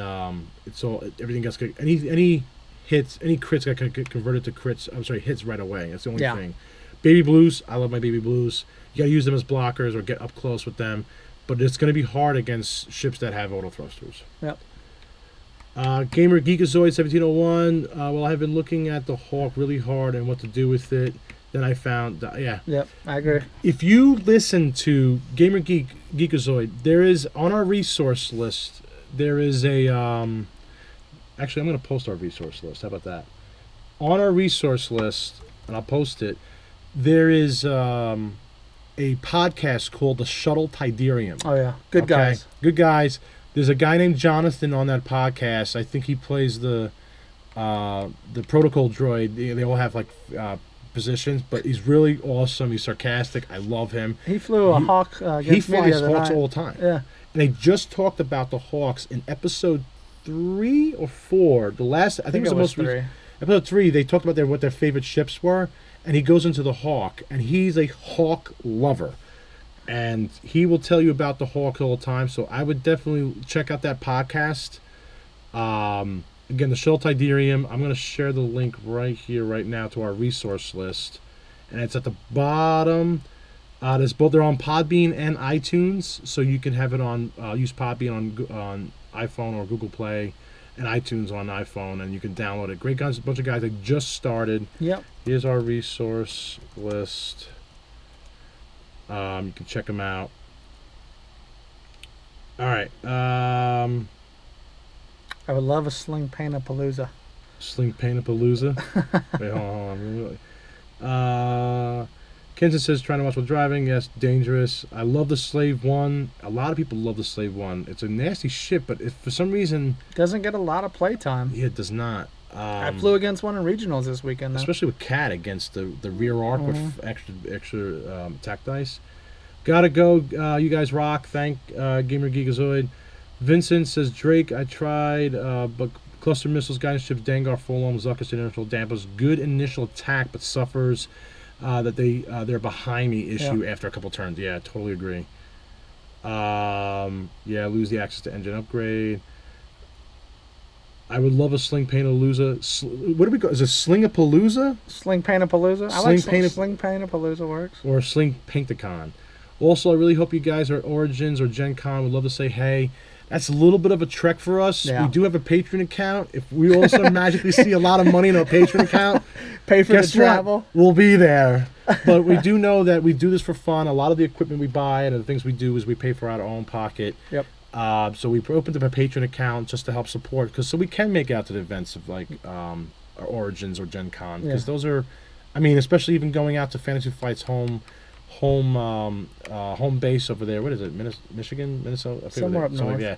A: It's all everything gets any hits, any crits got converted to crits. I'm sorry, hits right away. That's the only thing. Baby Blues, I love my Baby Blues. You gotta use them as blockers or get up close with them. But it's going to be hard against ships that have auto thrusters.
B: Yep.
A: Gamer Geekazoid 1701. Well, I've been looking at the Hawk really hard and what to do with it. Then I found,
B: Yep, I agree.
A: If you listen to Gamer Geekazoid, there is on our resource list. There is a. Actually, I'm going to post our resource list. How about that? On our resource list, and I'll post it. There is. A podcast called The Shuttle Tidarium.
B: Oh yeah, good guys.
A: Good guys. There's a guy named Jonathan on that podcast. I think he plays the protocol droid. They all have like positions, but he's really awesome. He's sarcastic. I love him.
B: He flew a Hawk against me
A: He
B: the
A: flies
B: other
A: Hawks
B: night.
A: all the time.
B: Yeah.
A: And they just talked about the Hawks in episode 3 or 4. The last, I think it was the most
B: 3.
A: episode 3. They talked about what their favorite ships were. And he goes into the Hawk, and he's a Hawk lover. And he will tell you about the Hawk all the time. So I would definitely check out that podcast. Again, the Shuttle Tidarium. I'm going to share the link right here, right now, to our resource list. And it's at the bottom. They're on Podbean and iTunes. So you can have it on, use Podbean on iPhone or Google Play. And iTunes on iPhone, and you can download it. Great guys, a bunch of guys that just started.
B: Yep.
A: Here's our resource list. You can check them out. All right.
B: I would love a SlingPaint-a-Palooza.
A: SlingPaint-a-Palooza. Wait, hold on. Kenton says, trying to watch while driving. Yes, dangerous. I love the Slave 1. A lot of people love the Slave 1. It's a nasty ship, but if for some reason...
B: Doesn't get a lot of playtime.
A: Yeah, it does not.
B: I flew against one in regionals this weekend, though.
A: Especially with Cat against the rear arc with extra attack dice. Gotta go. You guys rock. Thank Gamer Geekazoid. Vincent says, Drake, I tried, but cluster missiles, guidance ships, Dengar, Fulham, Zuckus, initial dampers. Good initial attack, but suffers that they're behind me issue after a couple turns. Yeah, totally agree. Yeah, lose the access to engine upgrade. I would love a SlingPaint-a-Palooza. What do we call? Is it Sling-a-Palooza?
B: SlingPaint-a-Palooza. I like SlingPaint-a-Palooza works.
A: Or SlingPaint-a-Con. Also, I really hope you guys are at Origins or Gen Con. Would love to say hey. That's a little bit of a trek for us.
B: Yeah.
A: We do have a Patreon account. If we also magically see a lot of money in our Patreon account,
B: pay for the travel.
A: What? We'll be there. But we do know that we do this for fun. A lot of the equipment we buy and the things we do is we pay for out of our own pocket.
B: Yep.
A: So we opened up a Patreon account just to help support, so we can make it out to the events of like Origins or Gen Con, because those are, I mean, especially even going out to Fantasy Flight's home base over there. What is it? Michigan, Minnesota,
B: somewhere up north.
A: Yeah.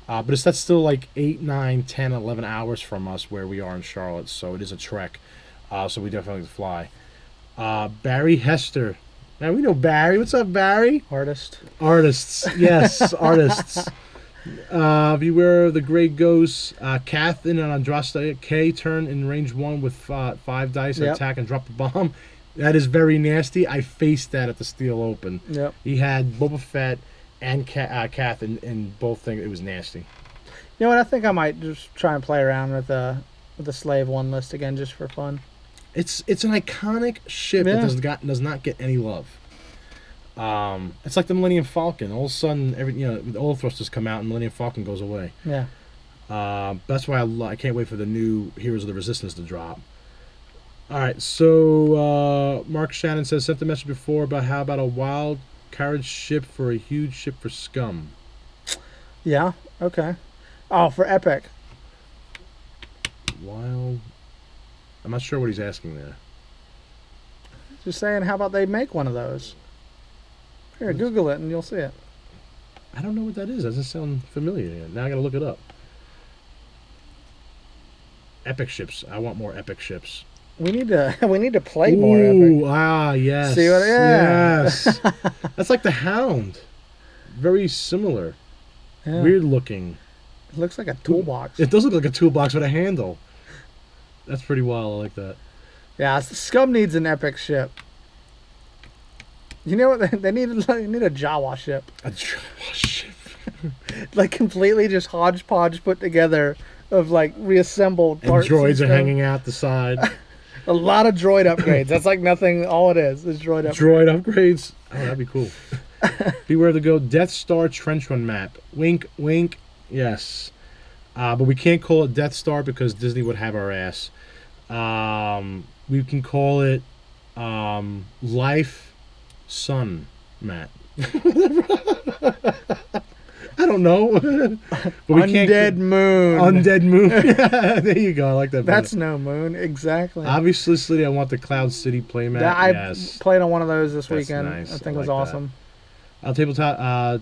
A: But that's still like 8, 9, 10, 11 hours from us where we are in Charlotte, so it is a trek. So we definitely have to fly. Barry Hester. Now we know Barry. What's up, Barry?
B: Artists.
A: Yes, artists. Beware of the Grey Ghosts. Kath and Andraste K turn in range 1 with 5 dice, attack and drop a bomb. That is very nasty. I faced that at the Steel Open.
B: Yep.
A: He had Boba Fett and Kath in both things. It was nasty.
B: You know what? I think I might just try and play around with the Slave 1 list again, just for fun.
A: It's an iconic ship that does not get any love. It's like the Millennium Falcon. All of a sudden, the oil thrusters come out and Millennium Falcon goes away.
B: Yeah.
A: That's why I can't wait for the new Heroes of the Resistance to drop. All right, so Mark Shannon says, sent the message before about how about a wild carriage ship for a huge ship for scum.
B: Yeah. Okay. Oh, for Epic.
A: Wild. I'm not sure what he's asking there.
B: Just saying, how about they make one of those? Here, Google it and you'll see it.
A: I don't know what that is. That doesn't sound familiar. Now I gotta look it up. Epic ships. I want more epic ships.
B: We need to play more Epic.
A: Yes.
B: See what? Yeah.
A: Yes. That's like the Hound. Very similar.
B: Yeah.
A: Weird looking.
B: It looks like a toolbox.
A: It does look like a toolbox with a handle. That's pretty wild. I like that.
B: Yeah, Scum needs an epic ship. You know what? They need a Jawa ship.
A: A Jawa ship.
B: Like completely just hodgepodge put together of like reassembled parts.
A: And droids are hanging out the side.
B: A lot of droid upgrades. That's like nothing. All it is droid upgrades.
A: Droid upgrades. Oh, that'd be cool. Beware to go. Death Star Trench Run map. Wink, wink. Yes. But we can't call it Death Star because Disney would have our ass. We can call it Life Sun map. I don't know. But we
B: Undead Moon.
A: Undead Moon. There you go. I like that.
B: That's no moon. Exactly.
A: Obviously, I want the Cloud City playmat.
B: I played on one of those this weekend.
A: Nice.
B: I think it was awesome.
A: Tabletop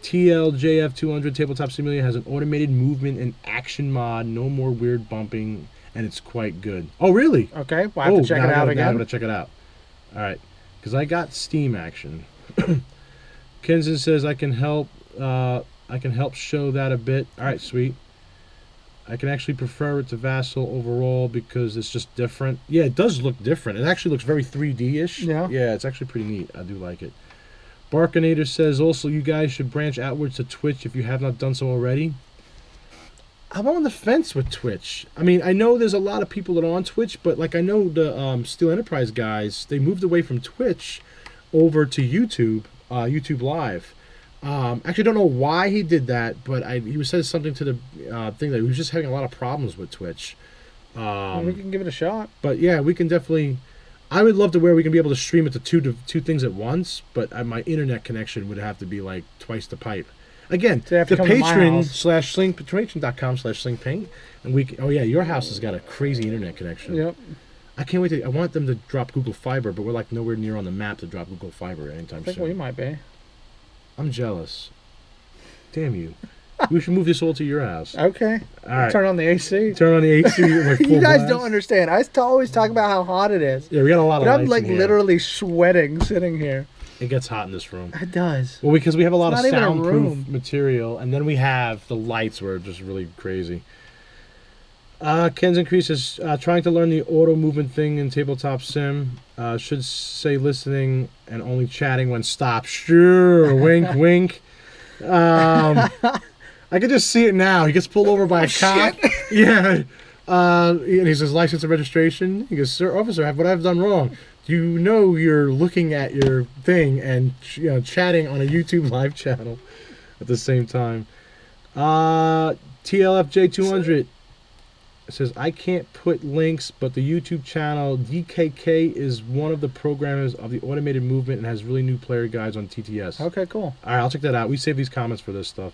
A: TLJF 200 Tabletop Simulator has an automated movement and action mod. No more weird bumping, and it's quite good. Oh, really?
B: Okay. Well, I have to check it out again.
A: I'm going to check it out. All right. Because I got Steam action. Kenzen says I can help show that a bit. All right, sweet. I can actually prefer it to Vassal overall because it's just different. Yeah, it does look different. It actually looks very 3D-ish.
B: Yeah.
A: Yeah, it's actually pretty neat. I do like it. Barkinator says also you guys should branch outwards to Twitch if you have not done so already. I'm on the fence with Twitch. I mean, I know there's a lot of people that are on Twitch, but like I know the Steel Enterprise guys, they moved away from Twitch over to YouTube, YouTube Live. Actually, don't know why he did that, but he says something to the thing that he was just having a lot of problems with Twitch.
B: Well, we can give it a shot.
A: But yeah, we can definitely. I would love to where we can be able to stream it to two things at once, but my internet connection would have to be like twice the pipe. Again, the Patreon /patreon.com/SlingPaint, and we can, oh yeah, your house has got a crazy internet connection.
B: Yep.
A: I can't wait I want them to drop Google Fiber, but we're like nowhere near on the map to drop Google Fiber anytime soon.
B: I think we might be.
A: I'm jealous. Damn you. We should move this all to your house.
B: Okay.
A: All right.
B: Turn on the AC.
A: Turn on the AC. Like
B: you guys don't understand. I always talk about how hot it is.
A: Yeah, we got a lot of lights
B: I'm like
A: in here.
B: Literally sweating sitting here.
A: It gets hot in this room.
B: It does.
A: Well, because we have a lot of
B: not even a
A: soundproof
B: room.
A: material, and then we have the lights where it's just really crazy. Ken's Increase is trying to learn the auto movement thing in Tabletop Sim. Should say listening and only chatting when stopped. Sure, wink, wink. I can just see it now. He gets pulled over by a cop. Yeah. And he says, license and registration. He goes, sir, officer, what have I done wrong? You know you're looking at your thing and chatting on a YouTube live channel at the same time. TLFJ200 says, I can't put links, but the YouTube channel DKK is one of the programmers of the automated movement and has really new player guides on TTS.
B: Okay, cool.
A: All right, I'll check that out. We save these comments for this stuff.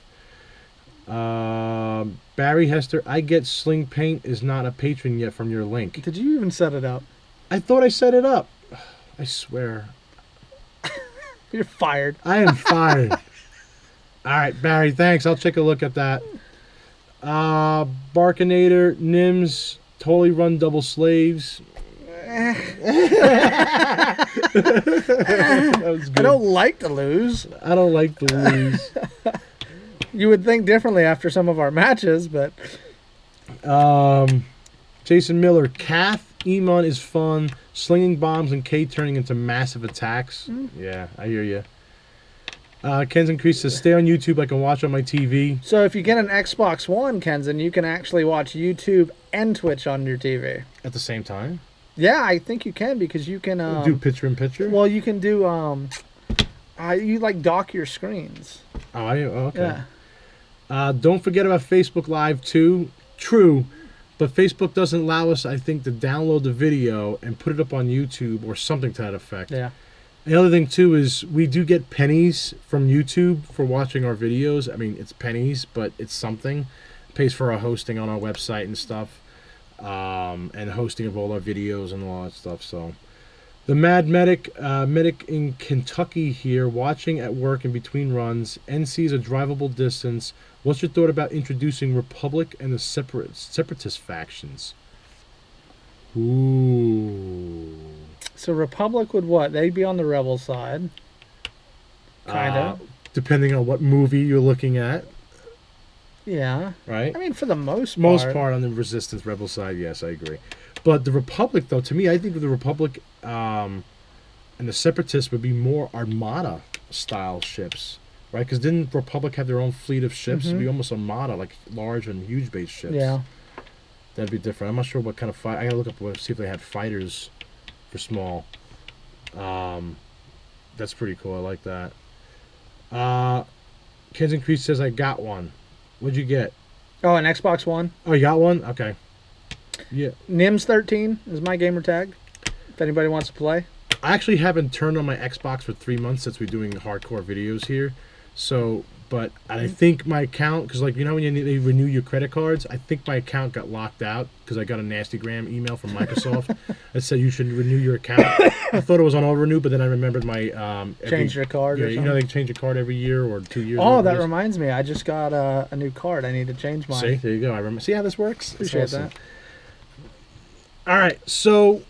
A: Barry Hester, I get SlingPaint is not a patron yet from your link.
B: Did you even set it up?
A: I thought I set it up. I swear.
B: You're fired.
A: I am fired. All right, Barry, thanks. I'll take a look at that. Barkinator, Nymz, totally run double slaves. That was good.
B: I don't like to lose.
A: I don't like to lose.
B: You would think differently after some of our matches, but
A: Jason Miller, Kath Emon is fun. Slinging bombs and K turning into massive attacks. Yeah, I hear you. Kenzen Crease says, stay on YouTube. I can watch on my TV.
B: So if you get an Xbox One, Kenzen, you can actually watch YouTube and Twitch on your TV.
A: At the same time?
B: Yeah, I think you can because you can...
A: do picture-in-picture?
B: Well, you can do... you like dock your screens.
A: Oh, okay.
B: Yeah.
A: Don't forget about Facebook Live, too. True. But Facebook doesn't allow us, I think, to download the video and put it up on YouTube or something to that effect.
B: Yeah.
A: The other thing, too, is we do get pennies from YouTube for watching our videos. I mean, it's pennies, but it's something. It pays for our hosting on our website and stuff. And hosting of all our videos and all that stuff. So, the Mad Medic, medic in Kentucky here, watching at work in between runs. NC is a drivable distance. What's your thought about introducing Republic and the separatist factions? Ooh.
B: So Republic would what? They'd be on the rebel side. Kind of.
A: Depending on what movie you're looking at.
B: Yeah.
A: Right?
B: I mean, for the most part.
A: Most part on the Resistance Rebel side, yes, I agree. But the Republic, though, to me, I think the Republic and the Separatists would be more Armada-style ships. Right? Because didn't Republic have their own fleet of ships? It'd be almost Armada, like large and huge base ships.
B: Yeah.
A: That'd be different. I'm not sure what kind of fight. I gotta look up see if they had fighters for small. That's pretty cool. I like that. Kenzen Crease says I got one. What'd you get?
B: Oh, an Xbox One.
A: Oh, you got one? Okay. Yeah.
B: Nymz 13 is my gamer tag. If anybody wants to play.
A: I actually haven't turned on my Xbox for 3 months since we're doing hardcore videos here. So, but I think my account, because like, you know when they renew your credit cards, I think my account got locked out because I got a nasty gram email from Microsoft that said you should renew your account. I thought it was on auto-renew, but then I remembered my...
B: change your card or something.
A: You know they change your card every year or 2 years.
B: Oh, that reminds me. I just got a new card. I need to change mine.
A: See, there you go. I remember. See how this works?
B: Appreciate that.
A: All right, so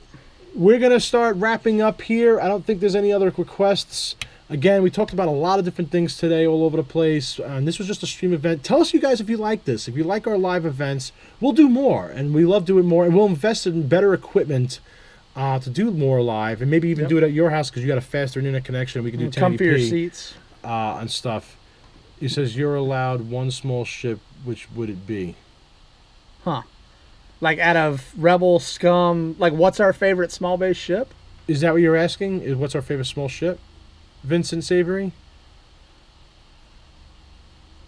A: we're going to start wrapping up here. I don't think there's any other requests. Again, we talked about a lot of different things today all over the place. And this was just a stream event. Tell us, you guys, if you like this. If you like our live events, we'll do more. And we love doing more. And we'll invest in better equipment to do more live. And maybe even do it at your house because you got a faster internet connection. We can do 1080p.
B: Comfier seats.
A: And stuff. He says you're allowed one small ship. Which would it be?
B: Huh. Like out of Rebel, Scum, like what's our favorite small base ship?
A: Is that what you're asking? What's our favorite small ship? Vincent Savory?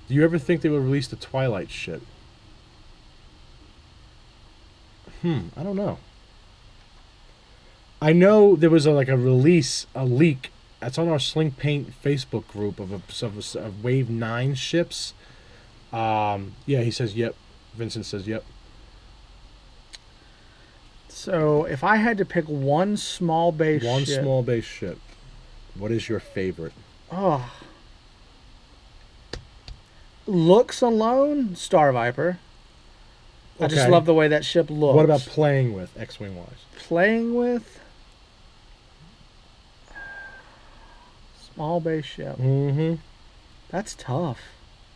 A: Do you ever think they will release the Twilight ship? I don't know. I know there was a leak. That's on our SlingPaint Facebook group of Wave 9 ships. Yeah, he says yep. Vincent says yep.
B: So if I had to pick one small base
A: ship, what is your favorite?
B: Oh. Looks alone, Star Viper. I just love the way that ship looks.
A: What about playing with, X-Wing wise?
B: Playing with? Small base ship. That's tough.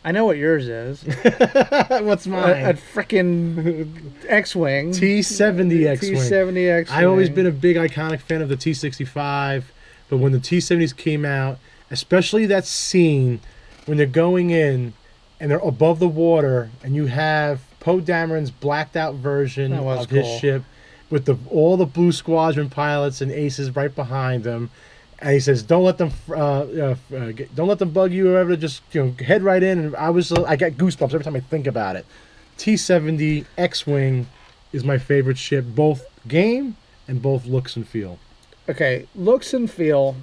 B: I know what yours is.
A: What's mine?
B: A freaking X-Wing.
A: T-70 X-Wing.
B: T-70 X-Wing.
A: I've always been a big iconic fan of the T-65, but when the T-70s came out, especially that scene when they're going in and they're above the water and you have Poe Dameron's blacked out version of his ship with all the Blue Squadron pilots and aces right behind him. And he says, "Don't let them, don't let them bug you or whatever. Just head right in." And I get goosebumps every time I think about it. T-70 X-Wing is my favorite ship, both game and both looks and feel.
B: Okay, looks and feel.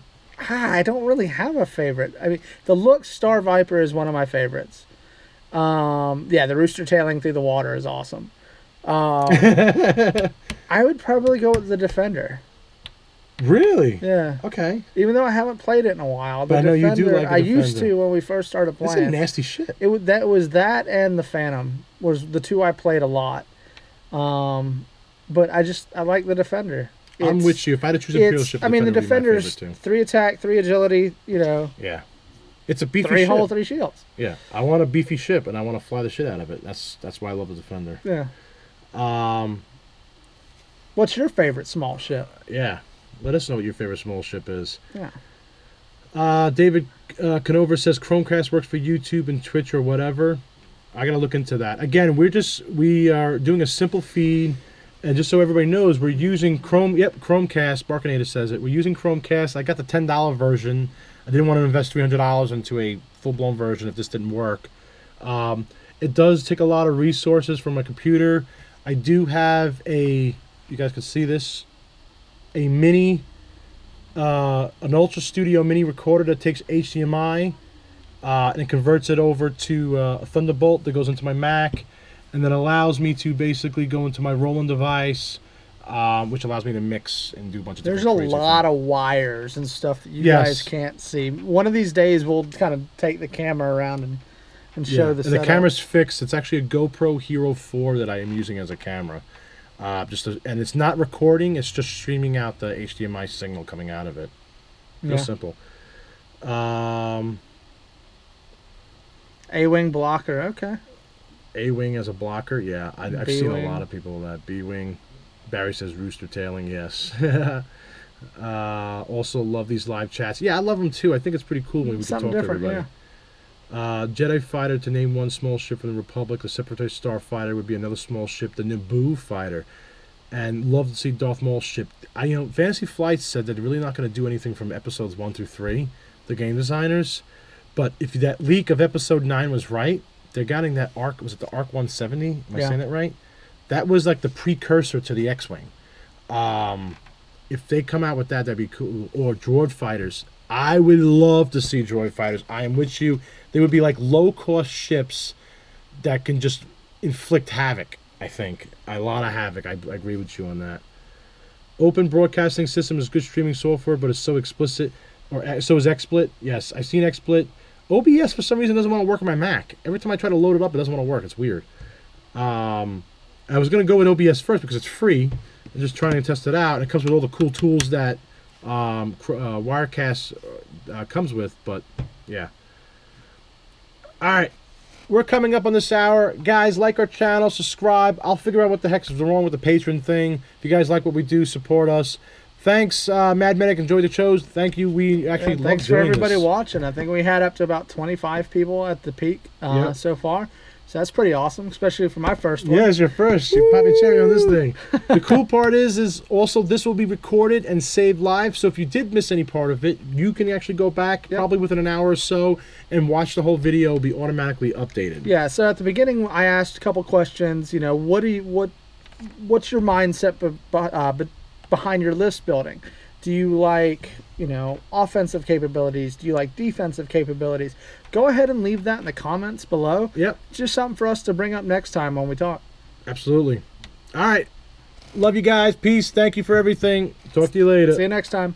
B: I don't really have a favorite. I mean, the looks Star Viper is one of my favorites. Yeah, the rooster tailing through the water is awesome. I would probably go with the Defender.
A: Really?
B: Yeah.
A: Okay.
B: Even though I haven't played it in a while, the
A: But I know
B: Defender,
A: you do like the
B: I used
A: Defender.
B: to when we first started
A: That's
B: playing.
A: a nasty shit.
B: It was that and the Phantom was the two I played a lot. But I like the Defender.
A: I'm with you. If I had to choose a hero ship,
B: I mean, the
A: Defender would be my
B: Defender's
A: favorite too.
B: 3 attack, 3 agility. You know.
A: Yeah. It's a beefy
B: 3
A: ship.
B: hull, 3 shields.
A: Yeah. I want a beefy ship, and I want to fly the shit out of it. That's why I love the Defender.
B: Yeah.
A: Um.
B: What's your favorite small ship?
A: Yeah. Let us know what your favorite small ship is.
B: Yeah.
A: David Conover says Chromecast works for YouTube and Twitch or whatever. I gotta look into that. Again, we are doing a simple feed, and just so everybody knows, we're using Chromecast. Barkinator says it. We're using Chromecast. I got the $10 version. I didn't want to invest $300 into a full-blown version if this didn't work. It does take a lot of resources from my computer. I do have you guys can see this, a mini, an Ultra Studio mini recorder that takes HDMI and it converts it over to a Thunderbolt that goes into my Mac, and then allows me to basically go into my Roland device, which allows me to mix and do a bunch of
B: There's
A: different
B: a
A: crazy
B: lot
A: things.
B: of wires and stuff that you
A: Yes.
B: guys can't see. One of these days, we'll kind of take the camera around and show the
A: and
B: setup.
A: the camera's fixed. It's actually a GoPro Hero 4 that I am using as a camera. And it's not recording, it's just streaming out the HDMI signal coming out of it. Real simple.
B: A-wing blocker, okay.
A: A-wing as a blocker, yeah. I've seen a
B: B-wing.
A: lot of people with that. B-wing. Barry says rooster tailing, yes. Also love these live chats. Yeah, I love them too. I think it's pretty cool when we can
B: Something
A: talk to
B: different,
A: everybody. Jedi fighter, to name one small ship from the Republic. The Separatist Starfighter would be another small ship. The Naboo fighter. And love to see Darth Maul's ship. Fantasy Flight said that they're really not going to do anything from episodes 1 through 3, the game designers. But if that leak of episode 9 was right, they're getting that ARC, was it the ARC 170? Am I saying that right? That was like the precursor to the X-Wing. If they come out with that, that'd be cool. Or droid fighters. I would love to see droid fighters. I am with you. They would be like low-cost ships that can just inflict havoc, I think. A lot of havoc. I agree with you on that. Open broadcasting system is good streaming software, but it's so explicit. Or so is XSplit. Yes, I've seen XSplit. OBS, for some reason, doesn't want to work on my Mac. Every time I try to load it up, it doesn't want to work. It's weird. I was going to go with OBS first because it's free. I'm just trying to test it out. And it comes with all the cool tools that Wirecast comes with. But, yeah. All right. We're coming up on this hour. Guys, like our channel, subscribe. I'll figure out what the heck's wrong with the patron thing. If you guys like what we do, support us. Thanks, Mad Medic. Enjoyed the shows. Thank you. We actually love
B: thanks for
A: doing
B: everybody
A: this.
B: watching. I think we had up to about 25 people at the peak so far. So that's pretty awesome, especially for my first one.
A: Yeah, it's your first. You popped a cherry on this thing. The cool part is also this will be recorded and saved live. So if you did miss any part of it, you can actually go back probably within an hour or so and watch the whole video. It'll be automatically updated.
B: Yeah. So at the beginning, I asked a couple questions. You know, what's your mindset behind your list building? Do you like, offensive capabilities? Do you like defensive capabilities? Go ahead and leave that in the comments below.
A: Yep.
B: It's just something for us to bring up next time when we talk.
A: Absolutely. All right. Love you guys. Peace. Thank you for everything. Talk to you later.
B: See you next time.